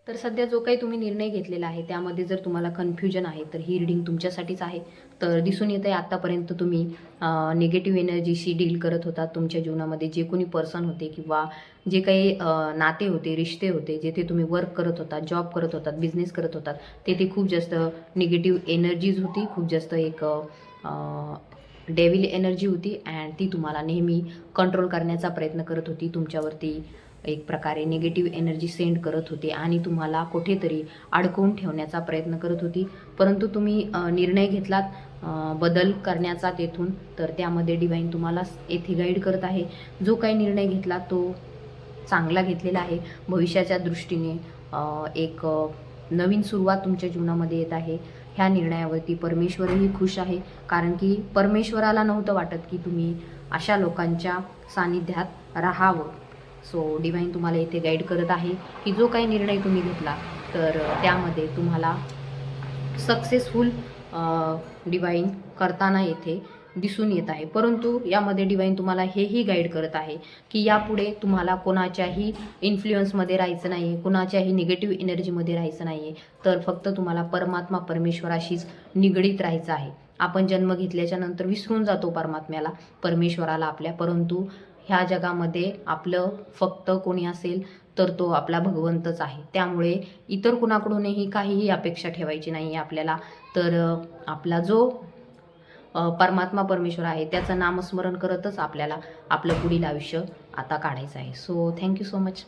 तर सध्या जो काही तुम्ही निर्णय घेतलेला आहे त्यामध्ये जर तुम्हाला कन्फ्युजन आहे तर ही रीडिंग तुमच्यासाठीच आहे. तर दिसून येतं आहे आत्तापर्यंत तुम्ही निगेटिव्ह एनर्जीशी डील करत होता. तुमच्या जीवनामध्ये जे कोणी पर्सन होते किंवा जे काही नाते होते, रिश्ते होते, जेथे तुम्ही वर्क करत होता, जॉब करत होतात, बिझनेस करत होतात, तेथे खूप जास्त निगेटिव्ह एनर्जीज होती. खूप जास्त एक डेव्हिल एनर्जी होती अँड ती तुम्हाला नेहमी कंट्रोल करण्याचा प्रयत्न करत होती. तुमच्यावरती एक प्रकारे निगेटिव्ह एनर्जी सेंड करत होते आणि तुम्हाला कुठेतरी अडकवून ठेवण्याचा प्रयत्न करत होती. परंतु तुम्ही निर्णय घेतलात बदल करण्याचा तेथून, तर त्यामध्ये डिवाईन तुम्हाला येथे गाईड करत आहे. जो काही निर्णय घेतला तो चांगला घेतलेला आहे. भविष्याच्या दृष्टीने एक नवीन सुरुवात तुमच्या जीवनामध्ये येत आहे. ह्या निर्णयावरती परमेश्वरही खुश आहे, कारण की परमेश्वराला नव्हतं वाटत की तुम्ही अशा लोकांच्या सानिध्यात राहावं. सो डिवाईन तुम्हाला इथे गाईड करत आहे की जो काही निर्णय तुम्ही घेतला तर त्यामध्ये तुम्हाला सक्सेसफुल डिवाईन करताना येथे दिसून येत आहे. परंतु यामध्ये डिवाईन तुम्हाला हेही गाईड करत आहे की यापुढे तुम्हाला कोणाच्याही इन्फ्लुअन्समध्ये राहायचं नाही आहे, कोणाच्याही निगेटिव्ह एनर्जीमध्ये राहायचं नाही आहे, तर फक्त तुम्हाला परमात्मा परमेश्वराशीच निगडीत राहायचं आहे. आपण जन्म घेतल्याच्या नंतर विसरून जातो परमात्म्याला, परमेश्वराला आपल्या, परंतु ह्या जगामध्ये आपलं फक्त कोणी असेल तर तो आपला भगवंतच आहे. त्यामुळे इतर कुणाकडूनही काहीही अपेक्षा ठेवायची नाही आहे आपल्याला. तर आपला जो परमात्मा परमेश्वर आहे त्याचं नामस्मरण करतच आपल्याला आपलं पुढील आयुष्य आता काढायचं आहे. So thank you so much.